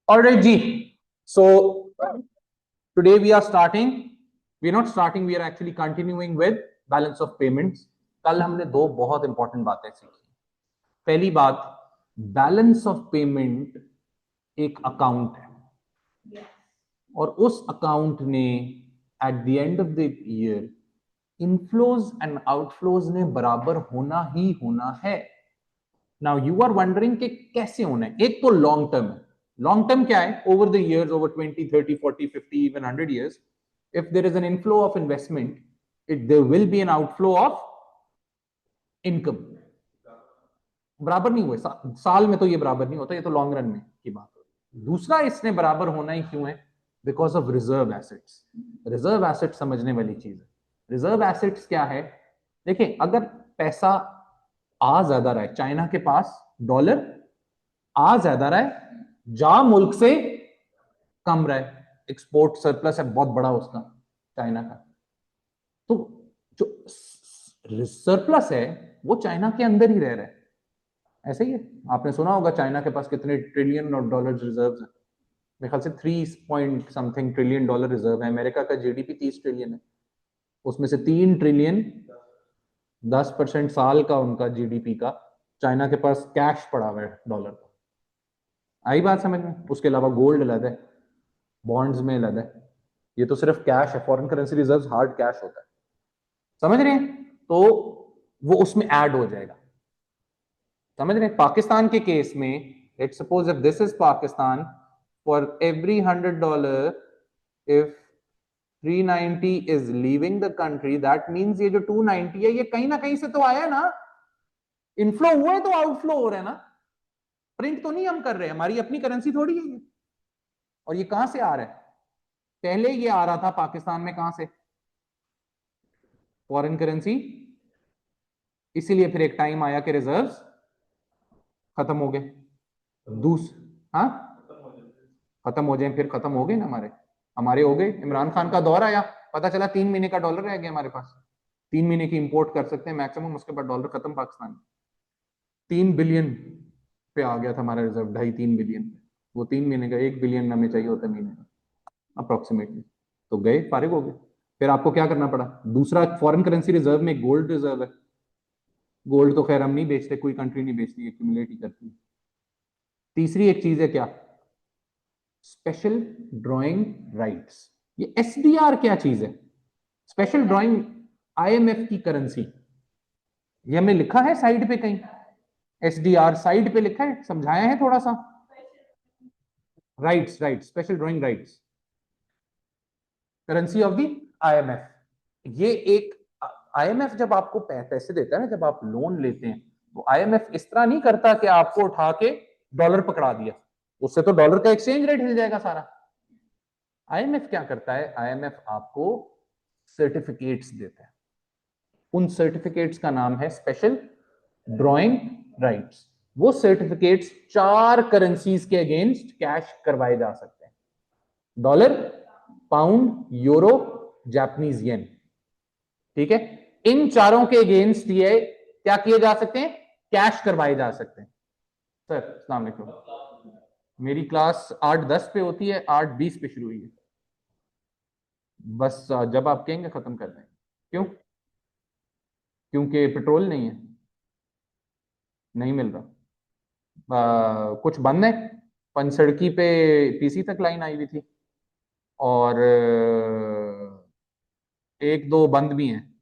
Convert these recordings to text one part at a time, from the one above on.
All right, G. So today we are starting. We are not starting. We are actually continuing with balance of payments. कल हमने दो बहुत important बातें सीखी. पहली बात, बैलेंस ऑफ पेमेंट एक अकाउंट है और उस अकाउंट ने at the end of the year inflows and outflows ने बराबर होना ही होना है. नाउ यू आर वंडरिंग कि कैसे होना है. एक तो लॉन्ग टर्म है. लॉन्ग टर्म क्या है? Over the years, over 20, 30, 40, 50, even 100 years, if there is an inflow of investment, there will be an outflow of income. बराबर नहीं हुए साल में, तो ये बराबर नहीं होता. ये तो लॉन्ग रन में की बात है. दूसरा, इसने बराबर होना ही क्यों है? Because of reserve assets. Reserve assets समझने वाली चीज है. रिजर्व एसेट्स क्या है? देखिए, अगर पैसा आ ज्यादा रहा है, चाइना के पास डॉलर आ ज्यादा रहा है, जा मुल्क से कम रहा है, एक्सपोर्ट सरप्लस है बहुत बड़ा उसका, चाइना का, तो जो सरप्लस है वो चाइना के अंदर ही रह रहा है. ऐसे ही है. आपने सुना होगा चाइना के पास कितने ट्रिलियन डॉलर रिजर्व है. मेरे ख्याल से 3 समथिंग ट्रिलियन डॉलर रिजर्व है. अमेरिका का जीडीपी 30 ट्रिलियन है, उसमें से 3 ट्रिलियन 10% साल का उनका जीडीपी का चाइना के पास कैश पड़ा हुआ है डॉलर का. आई बात समझ में? उसके अलावा गोल्ड अलग है, बॉन्ड्स में अलग है. ये तो सिर्फ कैश है. Foreign currency reserves hard cash होता है. समझ रहे हैं? तो वो उसमें ऐड हो जाएगा. समझ रहे हैं? पाकिस्तान के केस में, let's suppose if this is Pakistan, for every $100 if 390 is leaving the country, that means ये जो 290 है ये कहीं ना कहीं से तो आया ना. इनफ्लो हुआ है तो आउटफ्लो हो रहा है ना. प्रिंट तो नहीं हम कर रहे हैं, हमारी अपनी करेंसी थोड़ी है ये. और ये कहां से आ रहा है? पहले ये आ रहा था पाकिस्तान में कहां से? Foreign currency. इसीलिए फिर एक टाइम आया कि रिजर्व्स खत्म हो गए. हाँ, खत्म हो जाए. फिर खत्म हो गए ना हमारे. हमारे हो गए. इमरान खान का दौर आया, पता चला 3 महीने का डॉलर रह गया हमारे पास. 3 महीने की इंपोर्ट कर सकते हैं मैक्सिमम, उसके बाद डॉलर खत्म पाकिस्तान में. 3 बिलियन पे आ गया था हमारा रिजर्व, 2.5-3 बिलियन. वो 3 महीने का 1 बिलियन हमें चाहिए होता है महीने का अप्रोक्सीमेटली. तो गए, फारिग हो गए. फिर आपको क्या करना पड़ा? दूसरा, फॉरेन करेंसी रिजर्व में गोल्ड रिजर्व है. गोल्ड तो खैर हम नहीं बेचते, कोई कंट्री नहीं बेचती, एक्यूमुलेट ही करती है. तीसरी एक चीज है क्या? Special drawing rights. ये एसडीआर क्या चीज है? स्पेशल ड्राइंग आईएमएफ की करेंसी. ये हमें लिखा है साइड पे कहीं? एसडीआर साइड पे लिखा है, समझाया है थोड़ा सा. Rights, rights, special drawing rights, currency of the IMF. ये एक, आईएमएफ जब आपको पैसे देता है ना, जब आप लोन लेते हैं, तो आईएमएफ इस तरह नहीं करता कि आपको उठा के डॉलर पकड़ा दिया, उससे तो डॉलर का एक्सचेंज रेट हिल जाएगा सारा. आईएमएफ क्या करता है? आईएमएफ आपको सर्टिफिकेट्स देता है. उन सर्टिफिकेट्स का नाम है स्पेशल ड्राइंग राइट्स. वो सर्टिफिकेट्स 4 करेंसीज के अगेंस्ट कैश करवाए जा सकते हैं. Dollar, pound, euro, Japanese yen. ठीक है? इन चारों के अगेंस्ट ये क्या किए जा सकते हैं? कैश करवाए जा सकते हैं. सर अस्सलाम वालेकुम. मेरी क्लास 8:10 पे होती है, 8:20 पे शुरू हुई है. बस जब आप कहेंगे खत्म कर देंगे. क्यों? क्योंकि पेट्रोल नहीं है, नहीं मिल रहा. कुछ बंद है. पंचसड़की पे पीसी तक लाइन आई हुई थी, और एक दो बंद भी हैं.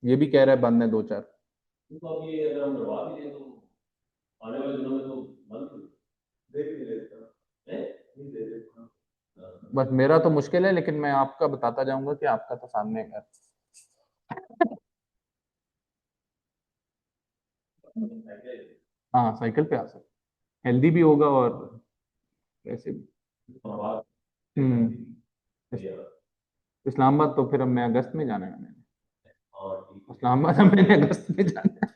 ये भी कह रहा है बंद है 2-4. तो अब ये अगर हम करवा भी दें तो आने वाले दिनों में तो बंद देख नहीं लेता है, नहीं दे देता. बस मेरा तो मुश्किल है, लेकिन मैं आपका बताता जाऊंगा कि आपका तो सामने है. हाँ, साइकिल पे आ सकते. हेल्दी भी होगा और ऐसे भी. हम्म. इस्लामाबाद तो फिर अब मैं अगस्त में जाना है. मैंने इस्लामाबाद अब मैंने अगस्त में जाना है.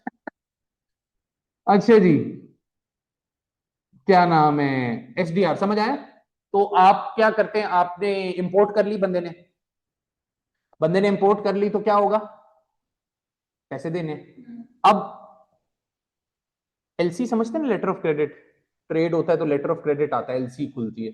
अच्छा जी, क्या नाम है? एसडीआर समझ आया? तो आप क्या करते हैं? आपने इंपोर्ट कर ली, बंदे ने इंपोर्ट कर ली, तो क्या होगा? पैसे देने. अब एलसी समझते हैं ना, लेटर ऑफ क्रेडिट. ट्रेड होता है तो लेटर ऑफ क्रेडिट आता है, एलसी खुलती है.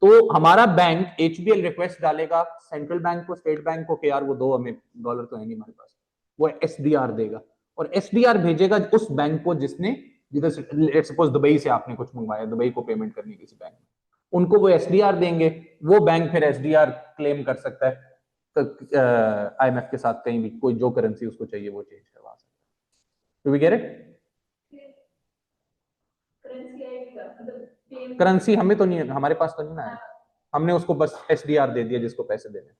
तो हमारा बैंक HBL रिक्वेस्ट डालेगा सेंट्रल बैंक को, स्टेट बैंक को कि यार वो दो हमें, डॉलर तो है नहीं हमारे पास, वो SDR देगा और SDR भेजेगा उस बैंक को जिसने, जिधर से लेट्स सपोज दुबई से आपने कुछ मंगवाया, दुबई को पेमेंट करनी किसी बैंक में, उनको वो SDR देंगे, वो बैंक फिर SDR क्लेम कर सकता है IMF के साथ कहीं भी, कोई जो करेंसी उसको चाहिए वो चेंज करवा सकता है। Do we get it? Currency हमें तो नहीं, हमारे पास तो नहीं ना है, हमने उसको बस SDR दे दिया जिसको पैसे देने,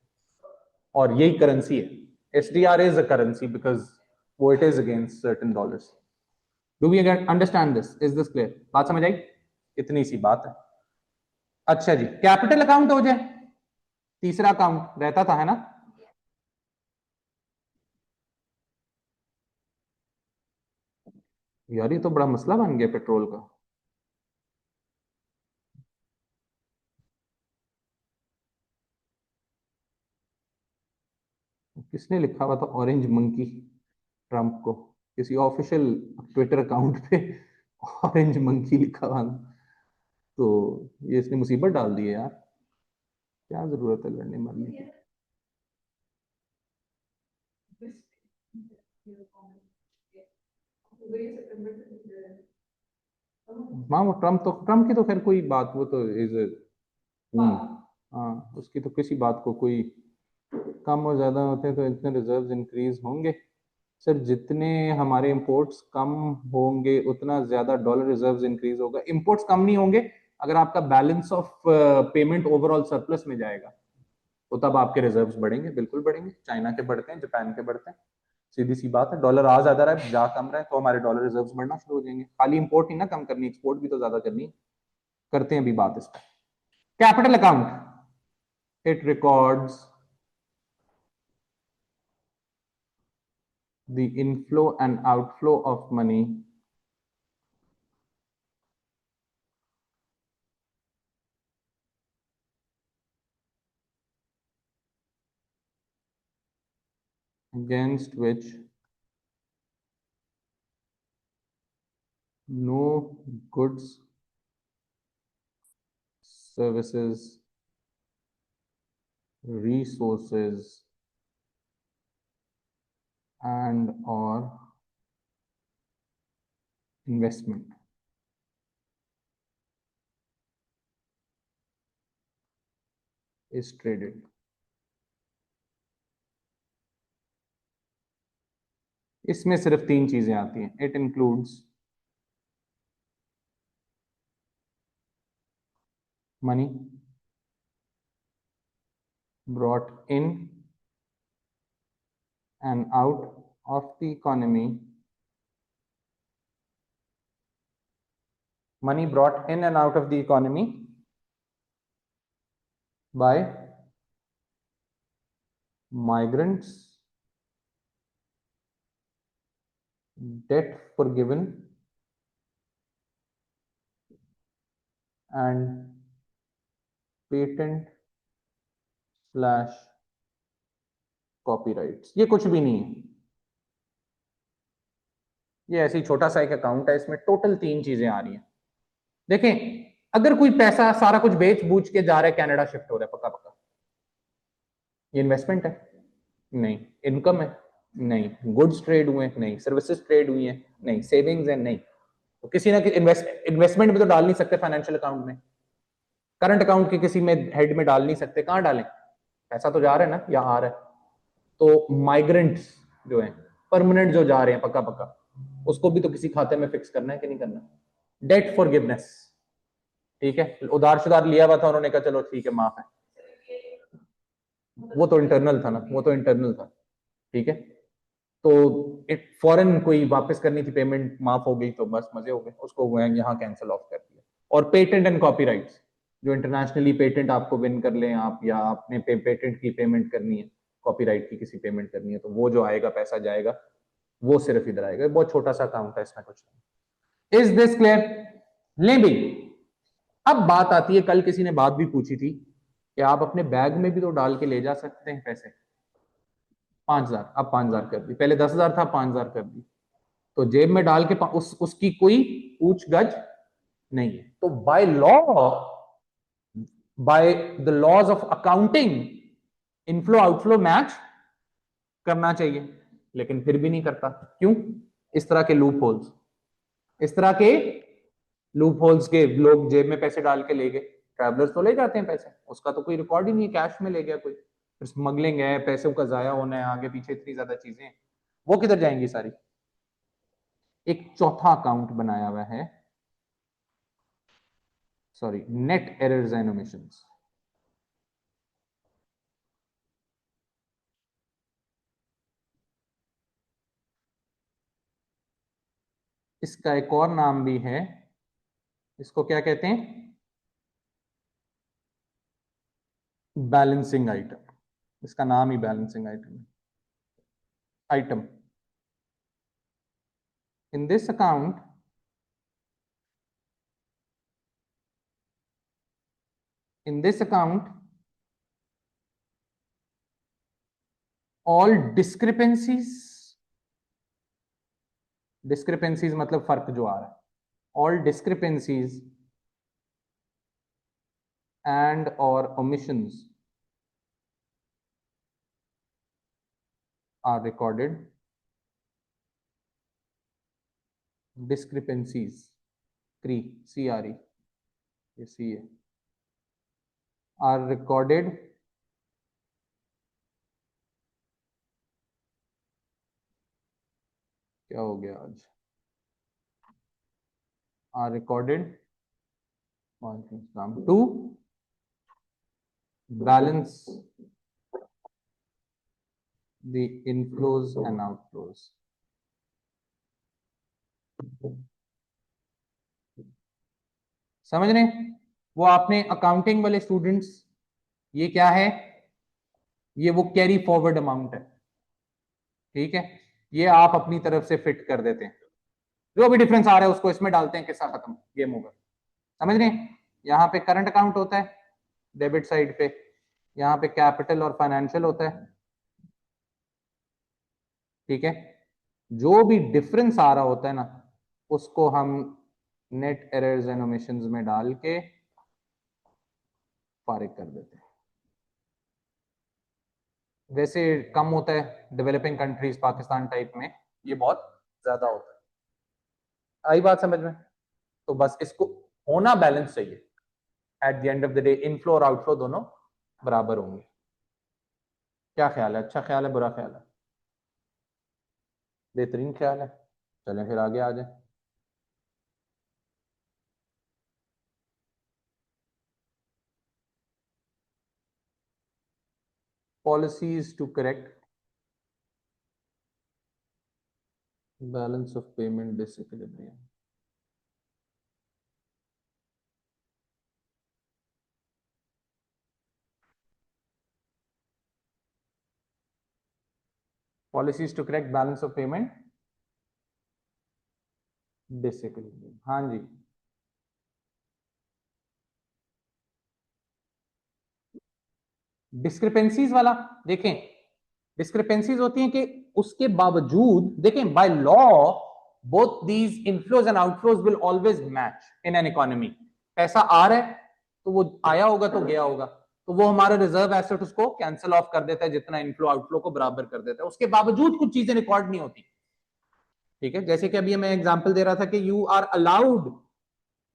और यही करेंसी है। SDR is a currency because वो it is against certain dollars. Do we understand this? Is this clear? बात समझ आई? इतनी सी बात है। अच्छा जी, कैपिटल अकाउंट हो जाए, तीसरा अकाउंट रहता था, है ना? यार ये तो बड़ा मसला बन गया पेट्रोल का। किसने लिखा हुआ था ऑरेंज मंकी ट्रंप को? किसी ऑफिशियल ट्विटर अकाउंट पे ऑरेंज मंकी लिखा हुआ था। तो ये इसने मुसीबत डाल दी है यार, क्या जरूरत है लड़ने मरने की। हाँ वो ट्रम्प की तो खैर कोई बात, वो तो इज, हाँ उसकी तो किसी बात को कोई, कम और ज्यादा होते हैं तो इतने रिजर्व्स इंक्रीज होंगे। सर जितने हमारे इंपोर्ट्स कम होंगे उतना ज्यादा डॉलर रिजर्व्स इंक्रीज होगा। इंपोर्ट्स कम नहीं होंगे अगर आपका balance of payment overall surplus में जाएगा, तो तब आपके रिजर्व्स बढ़ेंगे, बिल्कुल बढ़ेंगे। चाइना के बढ़ते हैं, जापान के बढ़ते हैं, सीधी सी बात है। डॉलर आ ज्यादा रहा है, जा कम रहा है, तो हमारे डॉलर रिजर्व्स बढ़ना शुरू हो जाएंगे। खाली इंपोर्ट ही ना कम करनी, एक्सपोर्ट भी तो ज्यादा करनी है। करते हैं अभी बात इस पर। Capital account, it records the inflow and outflow of money against which no goods, services, resources and or investment is traded। इसमें सिर्फ तीन चीजें आती हैं। It includes money brought in and out of the economy, money brought in and out of the economy by migrants, debt forgiven and patent slash copyrights. ये कुछ भी नहीं है, ये ऐसे ही छोटा सा एक अकाउंट है, इसमें टोटल तीन चीजें आ रही हैं। देखें, अगर कोई पैसा सारा कुछ बेच बूझ के जा रहा है, कनाडा शिफ्ट हो रहा है पक्का पक्का, ये इन्वेस्टमेंट है? नहीं। इनकम है? नहीं। गुड्स ट्रेड हुए? नहीं। सर्विसेज ट्रेड हुई है? नहीं। सेविंग्स है? नहीं। तो किसी ना किसी इन्वेस्टमेंट में तो डाल नहीं सकते फाइनेंशियल अकाउंट में, करंट अकाउंट के किसी में हेड में डाल नहीं सकते, कहां डालें? पैसा तो जा रहा है ना, या आ रहा है। तो माइग्रेंट्स जो है, परमानेंट जो जा रहे हैं पक्का पक्का, उसको भी तो किसी खाते में फिक्स करना है कि नहीं करना? डेट फॉरगिवनेस, ठीक है, उधार शुधार लिया हुआ था, उन्होंने कहा चलो ठीक है माफ है, वो तो इंटरनल था ना, वो तो इंटरनल था, ठीक है। तो एक फॉरेन कोई वापस करनी थी, पेमेंट माफ हो गई तो बस मजे हो गए, उसको यहाँ कैंसिल ऑफ कर दिया। और पेटेंट एंड कॉपीराइट्स, जो इंटरनेशनली पेटेंट आपको विन कर लें आप, या आपने पेटेंट की पेमेंट करनी है, कॉपीराइट की किसी पेमेंट करनी है, तो वो जो आएगा पैसा जाएगा, वो सिर्फ इधर आएगा। बहुत छोटा सा अकाउंट है, इसमें कुछ नहीं। Is this clear? ले भी, अब बात आती है, कल किसी ने बात भी पूछी थी कि आप अपने बैग में भी तो डाल के ले जा सकते हैं पैसे। 5,000, अब 5,000 कर दी, पहले 10,000 था, 5,000 कर दी। तो जेब में डाल के उसकी कोई पूछ गछ नहीं है। तो by law by the laws of accounting inflow outflow match करना चाहिए, लेकिन फिर भी नहीं करता। क्यों? इस तरह के लूप होल्स, इस तरह के लूप होल्स के लोग जेब में पैसे डाल के ले गए। ट्रैवलर्स तो ले जाते हैं पैसे, उसका तो कोई रिकॉर्ड ही नहीं है, कैश में ले गया कोई, फिर स्मगलिंग है, पैसों का जाया होना है, आगे पीछे इतनी ज्यादा चीजें हैं, वो किधर जाएंगी सारी? एक चौथा अकाउंट बनाया हुआ है, sorry, net errors and omissions. इसका एक और नाम भी है, इसको क्या कहते हैं? Balancing item. इसका नाम ही बैलेंसिंग आइटम है। Item in this account, in this account all discrepancies मतलब फर्क जो आ रहा है, all discrepancies and or omissions are recorded, discrepancies CRE ये C है, are recorded क्या हो गया आज, are recorded to balance the inflows and outflows। समझ रहे हैं? वो आपने अकाउंटिंग वाले स्टूडेंट्स, ये क्या है? ये वो कैरी फॉरवर्ड अमाउंट है, ठीक है? ये आप अपनी तरफ से फिट कर देते हैं, जो भी डिफरेंस आ रहा है उसको इसमें डालते हैं, किस्सा खत्म, गेम ओवर। समझ रहे हैं? यहाँ पे करंट अकाउंट होता है डेबिट साइड पे, यहाँ पे कैपिटल और फाइनेंशियल होता है, ठीक है? जो भी डिफरेंस आ रहा होता है ना, उसको हम नेट एरर्स एंड ओमिशंस में डाल के फारिग कर देते हैं। वैसे कम होता है डेवलपिंग कंट्रीज, पाकिस्तान टाइप में ये बहुत ज्यादा होता है। आई बात समझ में? तो बस इसको होना बैलेंस चाहिए, at the end of the day inflow और आउटफ्लो दोनों बराबर होंगे। क्या ख्याल है? अच्छा ख्याल है, बुरा ख्याल है? बेहतरीन ख्याल है। चलें फिर आगे आ जाए। Policies to correct balance of payment disequilibrium. Policies to correct balance of payment disequilibrium, हाँ जी। डिस्क्रिपेंसीज वाला देखें, डिस्क्रिपेंसीज होती हैं कि उसके बावजूद देखें, by law both these inflows and outflows will always match in an economy. पैसा आ रहा है तो वो आया होगा तो गया होगा, तो वो हमारा रिजर्व एसेट उसको कैंसिल ऑफ कर देता है, जितना इनफ्लो आउटफ्लो को बराबर कर देता है। उसके बावजूद कुछ चीजें रिकॉर्ड नहीं होती, ठीक है? जैसे कि अभी मैं एग्जांपल दे रहा था कि you are allowed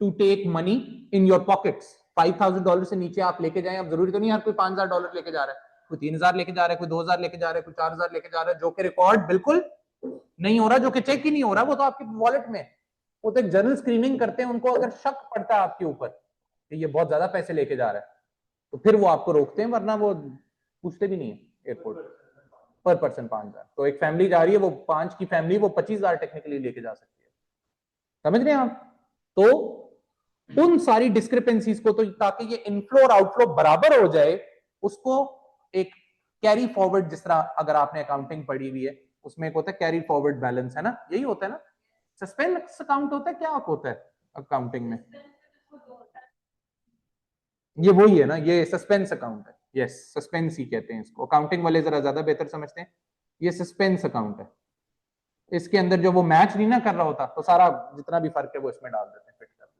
to take money in your pockets, $5,000 से नीचे आप लेके जाएं। अब जरूरी तो नहीं हर कोई $5,000 लेके जा रहा है, कोई 3,000 लेके जा रहा है, कोई 2,000 लेके जा रहा है, कोई 4,000 लेके जा रहा है, जो कि रिकॉर्ड बिल्कुल नहीं हो रहा, जो कि चेक ही नहीं हो रहा, वो तो आपके वॉलेट में। वो तो एक जनरल स्क्रीनिंग करते हैं, उनको अगर शक पड़ता है आपके ऊपर कि ये बहुत ज्यादा पैसे लेके जा रहा है, तो फिर वो आपको रोकते हैं, वरना वो पूछते भी नहीं है एयरपोर्ट। पर पर्सन 5,000, तो एक फैमिली जा रही है, वो 5 की फैमिली वो 25,000 टेक्निकली लेके जा सकती है। समझ रहे हैं आप? तो उन सारी डिस्क्रिपेंसीज को, तो ताकि ये इनफ्लो और आउटफ्लो बराबर हो जाए, उसको एक कैरी फॉरवर्ड, जिस तरह अगर आपने अकाउंटिंग पढ़ी हुई है उसमें एक होता है कैरी फॉरवर्ड बैलेंस, है ना? यही होता है ना? सस्पेंस अकाउंट होता है, क्या होता है अकाउंटिंग में? ये वही है ना, ये सस्पेंस अकाउंट है। यस, सस्पेंस ही कहते हैं इसको, अकाउंटिंग वाले जरा ज्यादा बेहतर समझते हैं। ये सस्पेंस अकाउंट है, इसके अंदर जो वो मैच नहीं ना कर रहा होता, तो सारा जितना भी फर्क है वो इसमें डाल देते हैं, फिट कर देते हैं।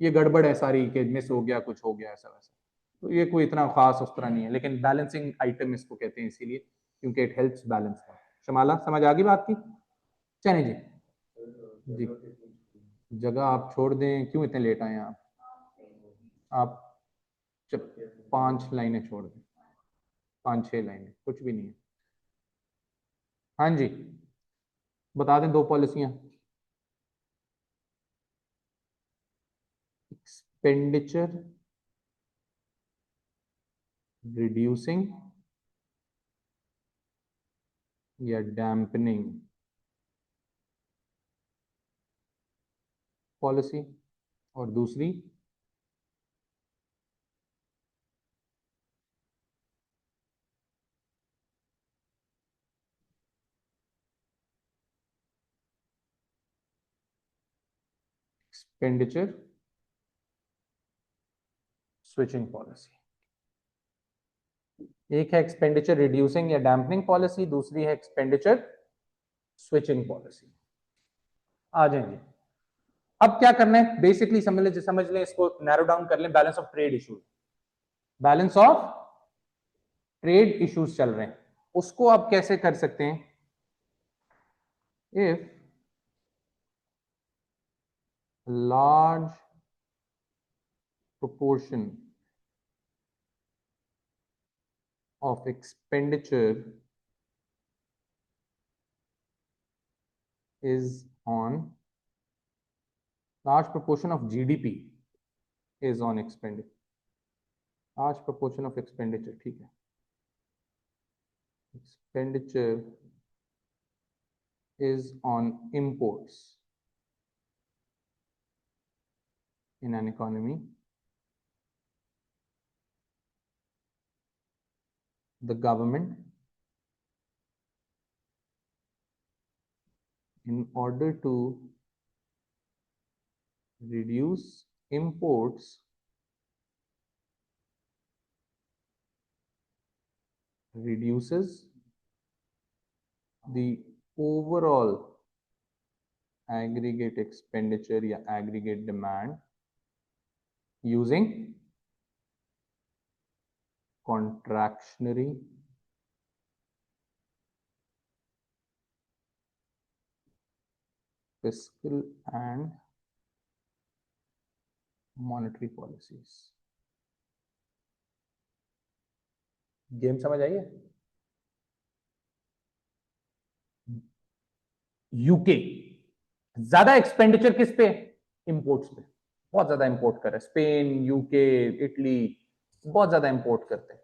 ये गड़बड़ है सारी, कि मिस हो गया, कुछ हो गया, ऐसा वैसा। तो ये कोई इतना खास उस तरह नहीं है, लेकिन बैलेंसिंग आइटम इसको कहते हैं इसीलिए क्योंकि इट हेल्प्स बैलेंस। शमाला समझ आ गई बात की? चले जी जगह आप छोड़ दें, क्यों इतने लेट आए आप जब 5 लाइनें छोड़ दें, 5-6 लाइनें कुछ भी नहीं है। हाँ जी बता दें 2 पॉलिसियां, एक्सपेंडिचर रिड्यूसिंग या डैम्पनिंग पॉलिसी, और दूसरी एक्सपेंडिचर स्विचिंग पॉलिसी। एक है एक्सपेंडिचर रिड्यूसिंग या डैम्पनिंग पॉलिसी, दूसरी है एक्सपेंडिचर स्विचिंग पॉलिसी। आ जाएंगे। अब क्या करना है बेसिकली समझ लें इसको, नैरो डाउन कर लें। Balance of trade issues, balance of trade issues चल रहे हैं, उसको आप कैसे कर सकते हैं? If large proportion of expenditure is on, large proportion of GDP is on expenditure, large proportion of expenditure, ठीक है, expenditure is on imports in an economy, the government, in order to reduce imports, reduces the overall aggregate expenditure या aggregate demand using contractionary fiscal and monetary policies। Game समझ आई है? UK ज्यादा expenditure किस पे? Imports पे, बहुत ज्यादा import कर रहे हैं। स्पेन, यूके, इटली बहुत ज्यादा इंपोर्ट करते हैं,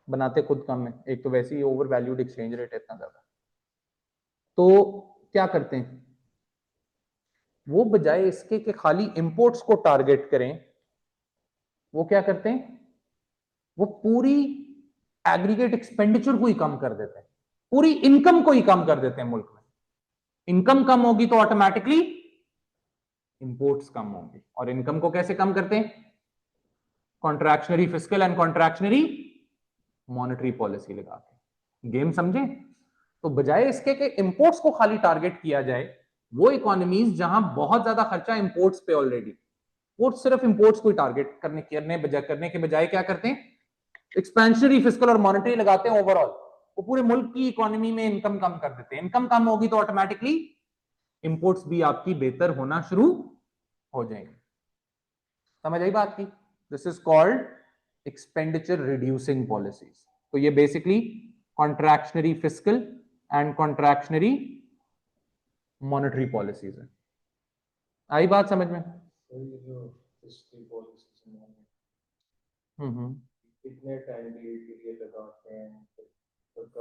बनाते खुद कम है। एक तो वैसे ही ओवर वैल्यूड एक्सचेंज रेट है इतना ज्यादा, तो क्या करते हैं वो, बजाय इसके कि खाली इंपोर्ट्स को टारगेट करें, वो क्या करते हैं, वो पूरी एग्रीगेट एक्सपेंडिचर को ही कम कर देते हैं, पूरी इनकम को ही कम कर देते हैं। मुल्क में इनकम कम होगी तो ऑटोमेटिकली इंपोर्ट्स कम होंगे, और इनकम को कैसे कम करते हैं? Contractionary fiscal and contractionary monetary policy लगा के। गेम समझे? तो बजाय इसके कि इंपोर्ट्स को खाली टारगेट किया जाए, वो इकोनॉमीज जहां बहुत ज्यादा खर्चा इंपोर्ट्स पे ऑलरेडी, वो सिर्फ इंपोर्ट्स को ही टारगेट करने के बजाय क्या करते हैं? एक्सपेंशनरी फिस्कल और मॉनेटरी लगाते हैं ओवरऑल, वो पूरे मुल्क की इकोनॉमी में इनकम कम कर देते हैं। इनकम कम होगी तो ऑटोमेटिकली इंपोर्ट्स भी आपकी बेहतर होना शुरू हो जाएंगे। समझ आई बात की? This is called expenditure reducing policies. तो ये basically contractionary fiscal and contractionary monetary policies है। आई बात समझ में? कितने टाइम के लिए लगाते हैं?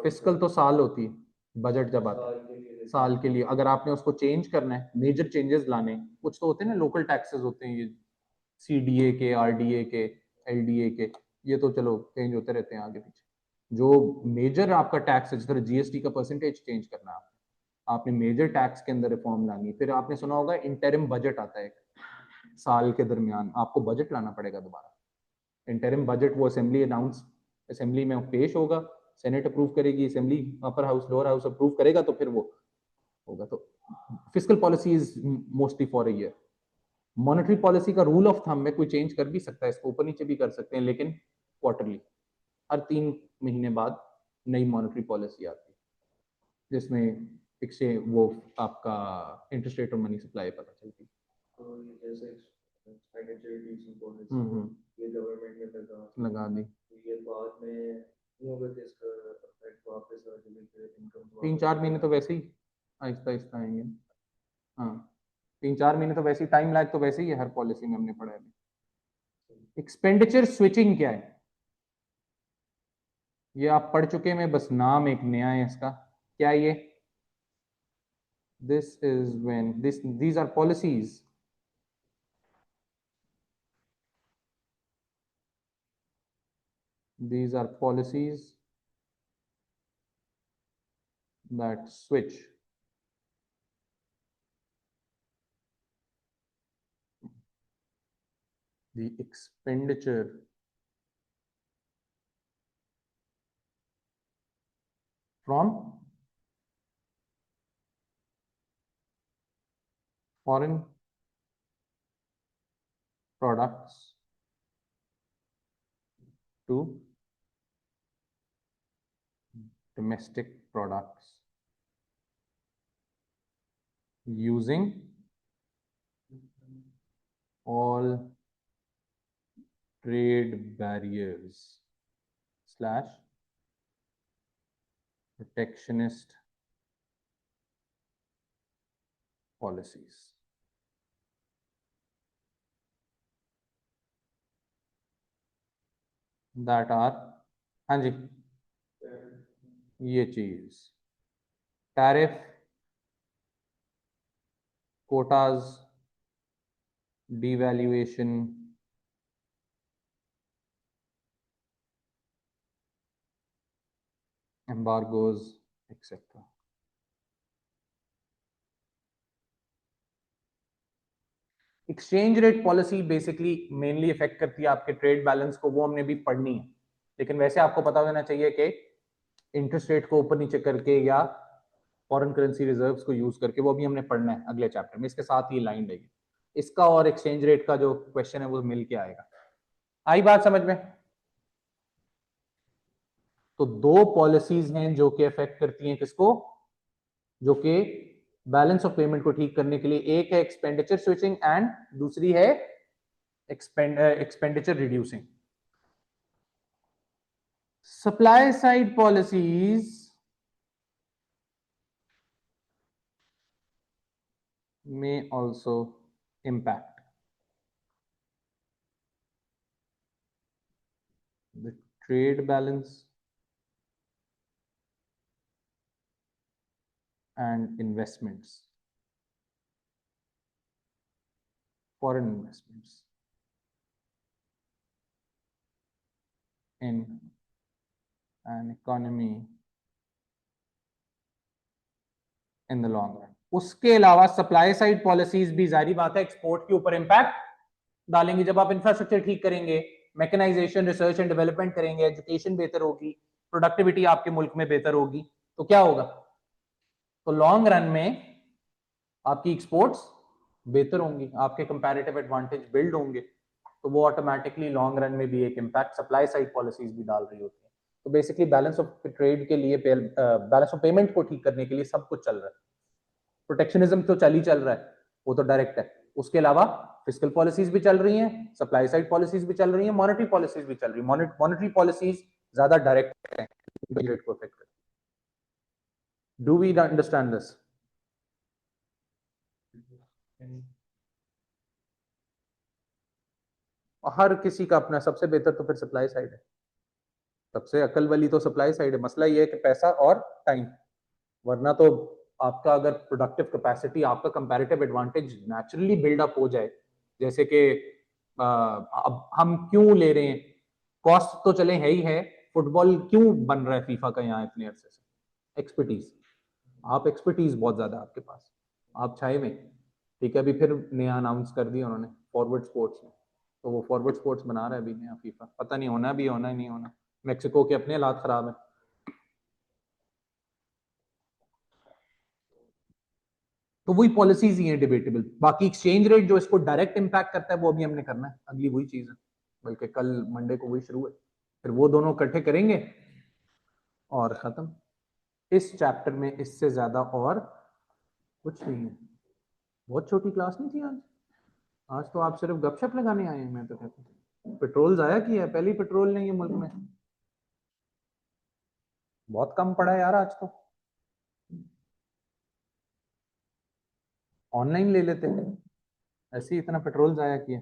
फिस्कल तो साल होती है, बजट जब आता है साल के लिए। अगर आपने उसको चेंज करना है, मेजर चेंजेस लाने, कुछ तो होते हैं ना लोकल टैक्सेस होते हैं, ये सीडीए के, आरडीए के, एलडीए के, ये तो चलो चेंज होते रहते हैं आगे पीछे। जो मेजर आपका टैक्स है, जिस तरह जीएसटी का परसेंटेज चेंज करना है आपने मेजर टैक्स के अंदर रिफॉर्म लानी। फिर आपने सुना होगा इंटरिम बजट आता है, साल के दरमियान आपको बजट लाना पड़ेगा दोबारा। इंटरिम बजट वो असेंबली में पेश होगा, सेनेट अप्रूव करेगी, assembly upper house lower house approve करेगा, तो फिर वो होगा। तो fiscal policy is mostly for a year. Monetary policy का रूल ऑफ थंब में कोई चेंज कर भी सकता है, इसको ऊपर नीचे भी कर सकते हैं, लेकिन क्वार्टरली, हर 3 महीने बाद नई मॉनेटरी पॉलिसी आती है जिसमें वो आपका इंटरेस्ट रेट और मनी सप्लाई पता चलती है। तो ये जैसे एक्सपेंडिचर रिड्यूसिंग पॉलिसी ये गवर्नमेंट ने लगा दी, तो ये बाद में नहीं होगा कि इसका इफेक्ट वापस आ जाएगा, इनकम 3-4 महीने तो वैसे ही आहिस्ता आहिस्ता आएंगे। हाँ, 3-4 महीने तो वैसे ही, टाइम लैग तो वैसे ही है हर पॉलिसी में, हमने पढ़ा है। एक्सपेंडिचर स्विचिंग क्या है, ये आप पढ़ चुके हैं, बस नाम एक नया है इसका। क्या ये, this is when these are policies that switch the expenditure from foreign products to domestic products using all trade barriers / protectionist policies that are, हाँ जी, ये चीज tariff, Kota's, devaluation, embargoes, etc. Exchange rate policy basically mainly effect करती है आपके trade balance को, वो हमने भी पढ़नी है, लेकिन वैसे आपको पता होना चाहिए कि इंटरेस्ट रेट को ऊपर नीचे करके या फॉरेन करेंसी रिजर्व्स को यूज करके, वो भी हमने पढ़ना है अगले चैप्टर में, इसके साथ ही लाइन रहेगी। इसका और एक्सचेंज रेट का जो क्वेश्चन है वो मिल के आएगा। आई बात समझ में? तो दो पॉलिसीज हैं जो कि इफेक्ट करती हैं किसको, जो कि बैलेंस ऑफ पेमेंट को ठीक करने के लिए, एक है एक्सपेंडिचर स्विचिंग एंड दूसरी है expenditure reducing. Supply side policies may also impact the trade balance and investments, foreign investments in an economy in the long run. उसके अलावा सप्लाई साइड पॉलिसीज भी जारी बात है एक्सपोर्ट के ऊपर इंपैक्ट डालेंगे। जब आप इंफ्रास्ट्रक्चर ठीक करेंगे, मैकेनाइजेशन, रिसर्च एंड डेवलपमेंट करेंगे, एजुकेशन बेहतर होगी, प्रोडक्टिविटी आपके मुल्क में बेहतर होगी, तो क्या होगा, तो लॉन्ग रन में आपकी एक्सपोर्ट्स बेहतर होंगी, आपके कंपैरेटिव एडवांटेज बिल्ड होंगे, तो वो ऑटोमेटिकली लॉन्ग रन में भी एक इंपैक्ट सप्लाई साइड पॉलिसीज भी डाल रही होती है। तो बेसिकली बैलेंस ऑफ ट्रेड के लिए, बैलेंस ऑफ पेमेंट को ठीक करने के लिए सब कुछ चल रहा है। प्रोटेक्शनिज्म तो चल रहा है, वो तो डायरेक्ट है, उसके अलावा फिस्कल पॉलिसीज भी चल रही हैं, सप्लाई साइड पॉलिसीज भी चल रही हैं, मॉनेटरी पॉलिसीज भी चल रही है। मॉनेटरी पॉलिसीज ज्यादा डायरेक्ट है, रेट को अफेक्ट करती है। Do we understand this? हर किसी का अपना, सबसे बेहतर तो फिर सप्लाई साइड है, सबसे अकल वाली तो सप्लाई साइड है। मसला ये है कि पैसा और टाइम, वरना तो आपका अगर प्रोडक्टिव कैपेसिटी, आपका कंपैरेटिव एडवांटेज नेचुरली बिल्डअप हो जाए, जैसे कि अब हम क्यों ले रहे हैं, कॉस्ट तो चले है ही है, फुटबॉल क्यों बन रहा है फीफा का यहाँ इतने अरसे से, एक्सपर्टीज, आप एक्सपर्टीज बहुत ज्यादा आपके पास, आप छाए में, ठीक है। अभी फिर नया अनाउंस कर दिया उन्होंने फॉरवर्ड स्पोर्ट्स में, तो वो फॉरवर्ड स्पोर्ट्स बना रहा है अभी नया फीफा, पता नहीं होना भी होना नहीं होना, मेक्सिको के अपने हालात खराब है। तो वही पॉलिसीज ही हैं डिबेटेबल, बाकी एक्सचेंज रेट जो इसको डायरेक्ट इंपैक्ट करता है वो अभी हमने करना है, अगली वही चीज है, बल्कि कल मंडे को वही शुरू है। फिर वो दोनों इकट्ठे करेंगे और खत्म। इस चैप्टर में इससे ज्यादा और कुछ नहीं है। बहुत छोटी क्लास नहीं थी आज। आज तो आप सिर्फ गपशप लगाने आए हैं। मैं तो कहता हूँ पेट्रोल जाया किया है, पहली पेट्रोल नहीं है मुल्क में। बहुत कम पड़ा है यार आज तो। ऑनलाइन ले लेते हैं, ऐसे ही इतना पेट्रोल जाया किया।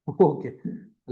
ओके